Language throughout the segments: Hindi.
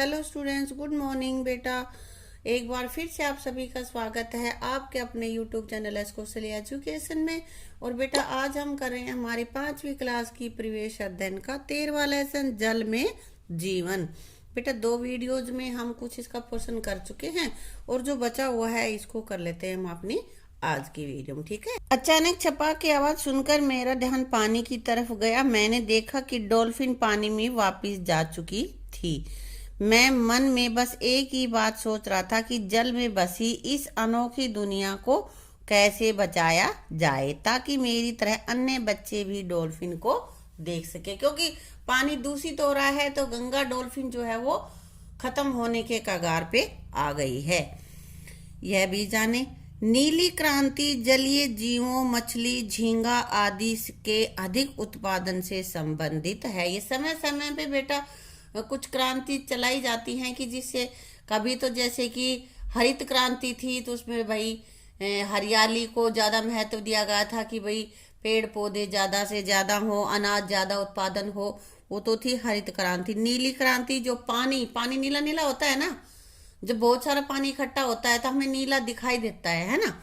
हेलो स्टूडेंट्स, गुड मॉर्निंग बेटा। एक बार फिर से आप सभी का स्वागत है आपके अपने यूट्यूब चैनल एस्कोसली एजुकेशन में। और बेटा आज हम कर रहे हैं हमारी 5वीं क्लास की प्रवेश अध्ययन का 13वां लेसन, जल में जीवन। बेटा 2 वीडियोज में हम कुछ इसका पोषण कर चुके हैं और जो बचा हुआ है इसको कर लेते हैं हम अपनी आज की वीडियो में, ठीक है। अचानक छपा की आवाज सुनकर मेरा ध्यान पानी की तरफ गया। मैंने देखा कि डॉल्फिन पानी में वापस जा चुकी थी। मैं मन में बस एक ही बात सोच रहा था कि जल में बसी इस अनोखी दुनिया को कैसे बचाया जाए ताकि मेरी तरह अन्य बच्चे भी डॉल्फिन को देख सके, क्योंकि पानी दूषित हो रहा है तो गंगा डॉल्फिन जो है वो खत्म होने के कगार पे आ गई है। यह भी जाने नीली क्रांति जलीय जीवों, मछली, झींगा आदि के अधिक उत्पादन से संबंधित है। ये समय समय पे बेटा कुछ क्रांति चलाई जाती हैं कि जिससे कभी तो जैसे कि हरित क्रांति थी तो उसमें भाई हरियाली को ज़्यादा महत्व दिया गया था कि भाई पेड़ पौधे ज़्यादा से ज़्यादा हो, अनाज ज़्यादा उत्पादन हो, वो तो थी हरित क्रांति। नीली क्रांति जो पानी नीला नीला होता है ना, जब बहुत सारा पानी इकट्ठा होता है तो हमें नीला दिखाई देता है ना।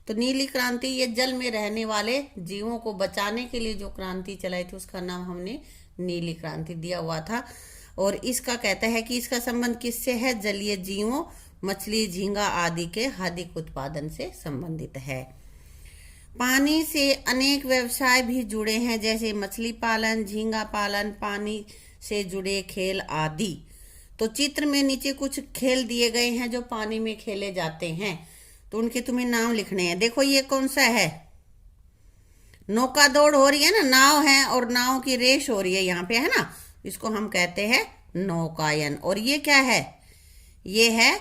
तो नीली क्रांति ये जल में रहने वाले जीवों को बचाने के लिए जो क्रांति चलाई थी उसका नाम हमने नीली क्रांति दिया हुआ था। और इसका कहता है कि इसका संबंध किससे है? जलीय जीवों, मछली, झींगा आदि के अधिक उत्पादन से संबंधित है। पानी से अनेक व्यवसाय भी जुड़े हैं, जैसे मछली पालन, झींगा पालन, पानी से जुड़े खेल आदि। तो चित्र में नीचे कुछ खेल दिए गए हैं जो पानी में खेले जाते हैं, तो उनके तुम्हें नाम लिखने हैं। देखो ये कौन सा है? नौका दौड़ हो रही है ना, नाव है और नाव की रेस हो रही है यहाँ पे, है ना। इसको हम कहते हैं नौकायन। और ये क्या है? ये है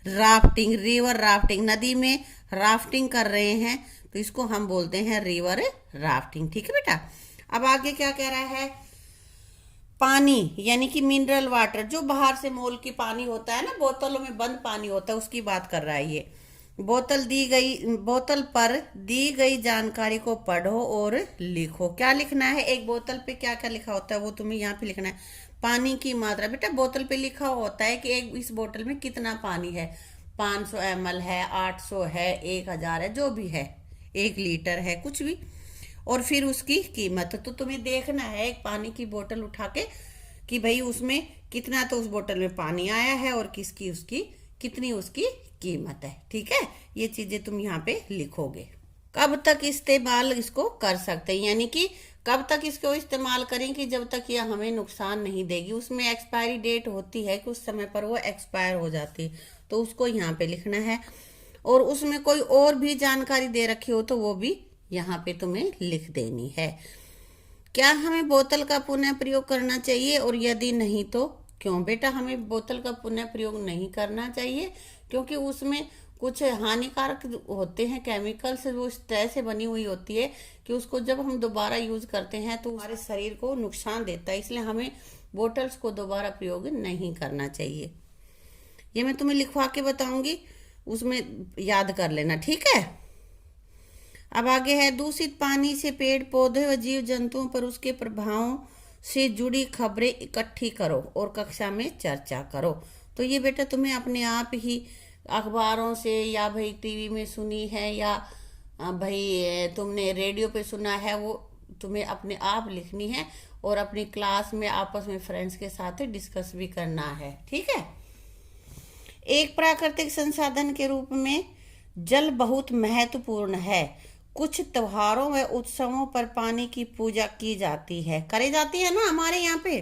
राफ्टिंग, रिवर राफ्टिंग। नदी में राफ्टिंग कर रहे हैं तो इसको हम बोलते हैं रिवर राफ्टिंग, ठीक है बेटा। अब आगे क्या कह रहा है? पानी यानी कि मिनरल वाटर, जो बाहर से मोल की पानी होता है ना, बोतलों में बंद पानी होता है, उसकी बात कर रहा है ये। बोतल पर दी गई जानकारी को पढ़ो और लिखो। क्या लिखना है? एक बोतल पे क्या क्या लिखा होता है वो तुम्हें यहाँ पे लिखना है। पानी की मात्रा, बेटा बोतल पे लिखा होता है कि इस बोतल में कितना पानी है। 500 ml है, 800 है, 1000 है, जो भी है, 1 लीटर है, कुछ भी। और फिर उसकी कीमत, तो तुम्हें देखना है एक पानी की बोतल उठा के कि भाई उसमें कितना तो उस बोतल में पानी आया है और कितनी उसकी कीमत है, ठीक है। ये चीजें तुम यहाँ पे लिखोगे। कब तक इस्तेमाल इसको कर सकते हैं, यानी कि कब तक इसको इस्तेमाल करें कि जब तक यह हमें नुकसान नहीं देगी। उसमें एक्सपायरी डेट होती है कि उस समय पर वो एक्सपायर हो जाती है, तो उसको यहाँ पे लिखना है। और उसमें कोई और भी जानकारी दे रखी हो तो वो भी यहाँ पे तुम्हें लिख देनी है। क्या हमें बोतल का पुनः प्रयोग करना चाहिए और यदि नहीं तो क्यों? बेटा हमें बोतल का पुनः प्रयोग नहीं करना चाहिए क्योंकि उसमें कुछ हानिकारक होते हैं केमिकल्स, वो इस तरह से बनी हुई होती है कि उसको जब हम दोबारा यूज करते हैं तो हमारे शरीर को नुकसान देता है, इसलिए हमें बोतल्स को दोबारा प्रयोग नहीं करना चाहिए। ये मैं तुम्हें लिखवा के बताऊंगी, उसमें याद कर लेना, ठीक है। अब आगे है, दूषित पानी से पेड़ पौधे व जीव जंतुओं पर उसके प्रभावों से जुड़ी खबरें इकट्ठी करो और कक्षा में चर्चा करो। तो ये बेटा तुम्हें अपने आप ही अखबारों से या भाई टीवी में सुनी है या भाई तुमने रेडियो पे सुना है, वो तुम्हें अपने आप लिखनी है और अपनी क्लास में आपस में फ्रेंड्स के साथ डिस्कस भी करना है, ठीक है। एक प्राकृतिक संसाधन के रूप में जल बहुत महत्वपूर्ण है। कुछ त्योहारों व उत्सवों पर पानी की पूजा की जाती है, करी जाती है ना हमारे यहाँ पे,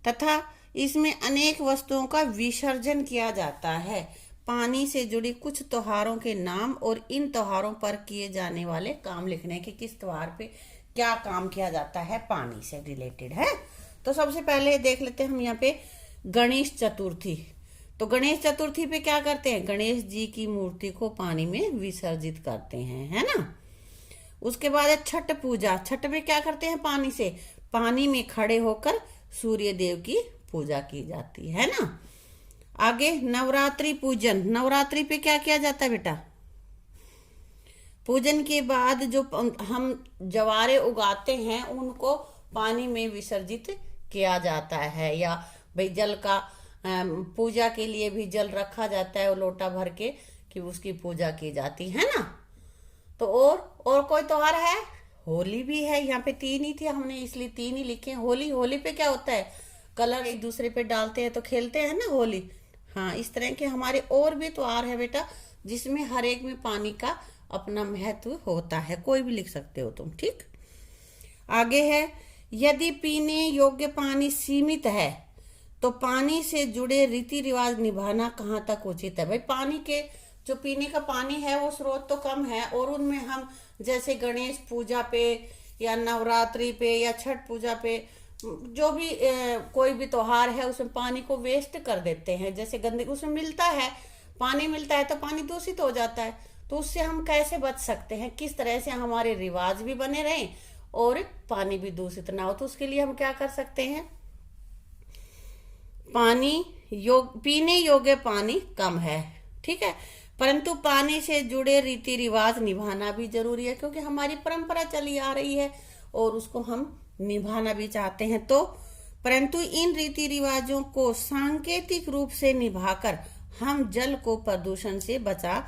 तथा इसमें अनेक वस्तुओं का विसर्जन किया जाता है। पानी से जुड़ी कुछ त्योहारों के नाम और इन त्योहारों पर किए जाने वाले काम लिखने के, किस त्योहार पे क्या काम किया जाता है पानी से रिलेटेड है। तो सबसे पहले देख लेते हैं हम यहाँ पे गणेश चतुर्थी। तो गणेश चतुर्थी पे क्या करते हैं? गणेश जी की मूर्ति को पानी में विसर्जित करते हैं, है ना। उसके बाद है छठ पूजा। छठ में क्या करते हैं? पानी में खड़े होकर सूर्य देव की पूजा की जाती है ना। आगे नवरात्रि पूजन। नवरात्रि पे क्या किया जाता है बेटा? पूजन के बाद जो हम जवारे उगाते हैं उनको पानी में विसर्जित किया जाता है, या भाई जल का पूजा के लिए भी जल रखा जाता है, वो लोटा भर के कि उसकी पूजा की जाती है ना। तो और कोई त्योहार है? होली भी है। यहाँ पे 3 ही थे, हमने इसलिए 3 ही लिखे। होली, होली पे क्या होता है, कलर एक दूसरे पे डालते हैं तो खेलते हैं ना होली। हाँ, इस तरह के हमारे और भी त्योहार है बेटा, जिसमें हर एक में पानी का अपना महत्व होता है। कोई भी लिख सकते हो तुम, ठीक। आगे है, यदि पीने योग्य पानी सीमित है तो पानी से जुड़े रीति रिवाज निभाना कहाँ तक उचित है। भाई, पानी के जो पीने का पानी है वो स्रोत तो कम है, और उनमें हम जैसे गणेश पूजा पे या नवरात्रि पे या छठ पूजा पे जो भी कोई भी त्योहार है उसमें पानी को वेस्ट कर देते हैं। जैसे गंदगी उसमें मिलता है, पानी मिलता है तो पानी दूषित हो जाता है। तो उससे हम कैसे बच सकते हैं, किस तरह से हमारे रिवाज भी बने रहें और पानी भी दूषित ना हो, तो उसके लिए हम क्या कर सकते हैं। पीने योग्य पानी कम है, ठीक है, परंतु पानी से जुड़े रीति रिवाज निभाना भी जरूरी है, क्योंकि हमारी परंपरा चली आ रही है और उसको हम निभाना भी चाहते हैं। तो परंतु इन रीति रिवाजों को सांकेतिक रूप से निभाकर हम जल को प्रदूषण से बचा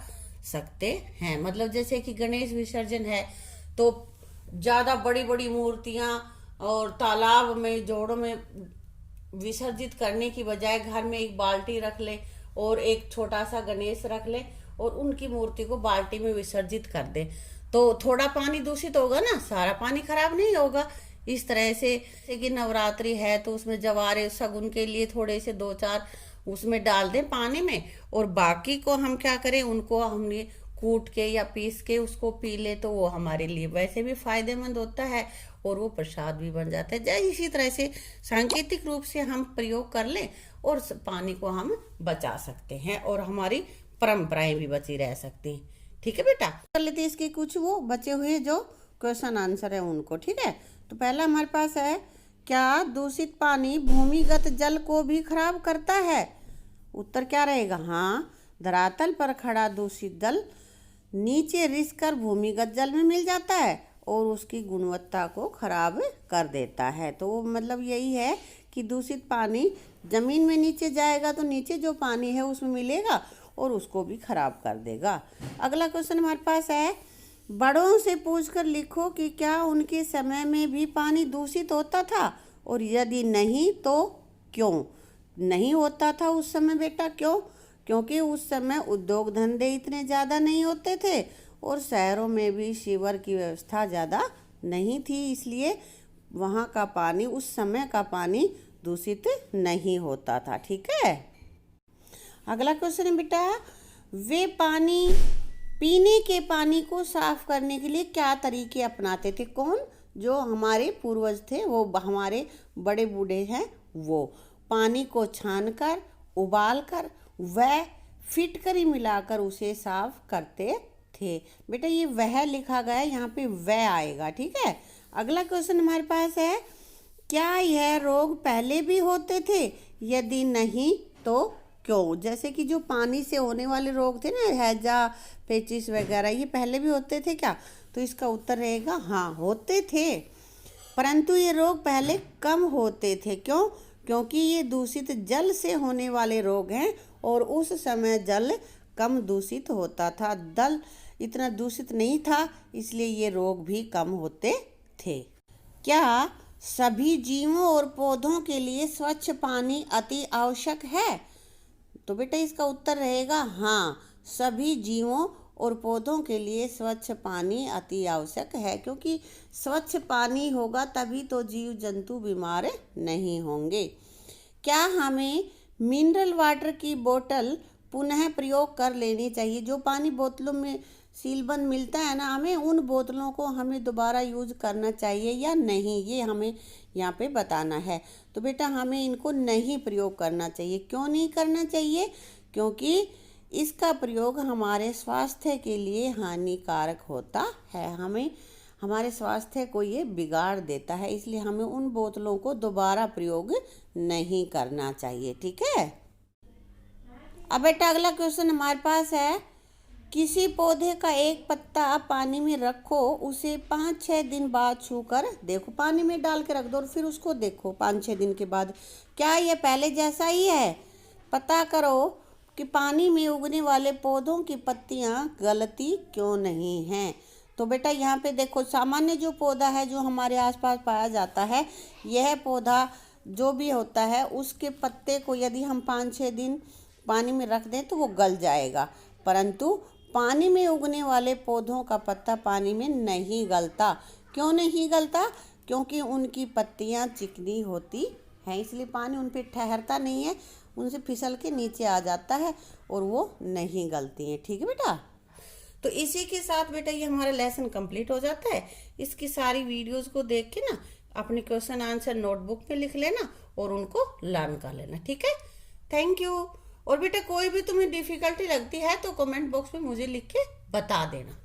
सकते हैं। मतलब जैसे कि गणेश विसर्जन है तो ज्यादा बड़ी बड़ी मूर्तियां और तालाब में, जोड़ों में विसर्जित करने की बजाय घर में एक बाल्टी रख ले और एक छोटा सा गणेश रख ले और उनकी मूर्ति को बाल्टी में विसर्जित कर दे, तो थोड़ा पानी दूषित होगा ना, सारा पानी खराब नहीं होगा। इस तरह से जैसे कि नवरात्रि है तो उसमें जवारे सगुन के लिए थोड़े से 2-4 उसमें डाल दें पानी में, और बाकी को हम क्या करें, उनको हमने कूट के या पीस के उसको पी ले, तो वो हमारे लिए वैसे भी फायदेमंद होता है और वो प्रसाद भी बन जाता है। जैसे इसी तरह से सांकेतिक रूप से हम प्रयोग कर लें और पानी को हम बचा सकते हैं और हमारी परंपराएं भी बची रह सकती हैं। ठीक है बेटा, कर लेते हैं इसके कुछ वो बचे हुए जो क्वेश्चन आंसर है उनको। ठीक है, तो पहला हमारे पास है, क्या दूषित पानी भूमिगत जल को भी खराब करता है? उत्तर क्या रहेगा? हाँ, धरातल पर खड़ा दूषित जल नीचे रिस कर भूमिगत जल में मिल जाता है और उसकी गुणवत्ता को खराब कर देता है। तो मतलब यही है कि दूषित पानी जमीन में नीचे जाएगा तो नीचे जो पानी है उसमें मिलेगा और उसको भी खराब कर देगा। अगला क्वेश्चन हमारे पास है, बड़ों से पूछकर लिखो कि क्या उनके समय में भी पानी दूषित होता था, और यदि नहीं तो क्यों? नहीं होता था उस समय बेटा, क्यों? क्योंकि उस समय उद्योग धंधे इतने ज़्यादा नहीं होते थे और शहरों में भी सीवर की व्यवस्था ज़्यादा नहीं थी, इसलिए वहाँ का पानी, उस समय का पानी दूषित नहीं होता था। ठीक है, अगला क्वेश्चन है बेटा, वे पीने के पानी को साफ करने के लिए क्या तरीके अपनाते थे? कौन? जो हमारे पूर्वज थे, वो हमारे बड़े बूढ़े हैं, वो पानी को छानकर, उबालकर व फिटकरी मिलाकर उसे साफ करते थे। बेटा ये वह लिखा गया है, यहाँ पे वह आएगा। ठीक है, अगला क्वेश्चन हमारे पास है, क्या यह रोग पहले भी होते थे? यदि नहीं तो क्यों? जैसे कि जो पानी से होने वाले रोग थे ना, हैजा, पेचिस वगैरह, ये पहले भी होते थे क्या? तो इसका उत्तर रहेगा हाँ, होते थे, परंतु ये रोग पहले कम होते थे। क्यों? क्योंकि ये दूषित जल से होने वाले रोग हैं और उस समय जल कम दूषित होता था, जल इतना दूषित नहीं था, इसलिए ये रोग भी कम होते थे। क्या सभी जीवों और पौधों के लिए स्वच्छ पानी अति आवश्यक है? तो बेटा इसका उत्तर रहेगा हाँ, सभी जीवों और पौधों के लिए स्वच्छ पानी अति आवश्यक है, क्योंकि स्वच्छ पानी होगा तभी तो जीव जंतु बीमार नहीं होंगे। क्या हमें मिनरल वाटर की बोतल पुनः प्रयोग कर लेनी चाहिए? जो पानी बोतलों में सीलबंद मिलता है ना, हमें उन बोतलों को हमें दोबारा यूज करना चाहिए या नहीं, ये हमें यहाँ पे बताना है। तो बेटा हमें इनको नहीं प्रयोग करना चाहिए। क्यों नहीं करना चाहिए? क्योंकि इसका प्रयोग हमारे स्वास्थ्य के लिए हानिकारक होता है, हमें हमारे स्वास्थ्य को ये बिगाड़ देता है, इसलिए हमें उन बोतलों को दोबारा प्रयोग नहीं करना चाहिए। ठीक है, अब बेटा अगला क्वेश्चन हमारे पास है, किसी पौधे का एक पत्ता पानी में रखो, उसे 5-6 दिन बाद छूकर देखो। पानी में डाल के रख दो और फिर उसको देखो 5-6 दिन के बाद, क्या यह पहले जैसा ही है? पता करो कि पानी में उगने वाले पौधों की पत्तियां गलती क्यों नहीं हैं। तो बेटा यहाँ पे देखो, सामान्य जो पौधा है जो हमारे आसपास पाया जाता है, यह पौधा जो भी होता है उसके पत्ते को यदि हम 5-6 दिन पानी में रख दें तो वो गल जाएगा, परंतु पानी में उगने वाले पौधों का पत्ता पानी में नहीं गलता। क्यों नहीं गलता? क्योंकि उनकी पत्तियां चिकनी होती हैं, इसलिए पानी उन पर ठहरता नहीं है, उनसे फिसल के नीचे आ जाता है और वो नहीं गलती हैं। ठीक है बेटा, तो इसी के साथ बेटा ये हमारा लेसन कंप्लीट हो जाता है। इसकी सारी वीडियोस को देख के ना अपने क्वेश्चन आंसर नोटबुक पे लिख लेना और उनको लर्न कर लेना। ठीक है, थैंक यू। और बेटा कोई भी तुम्हें डिफिकल्टी लगती है तो कमेंट बॉक्स में मुझे लिख के बता देना।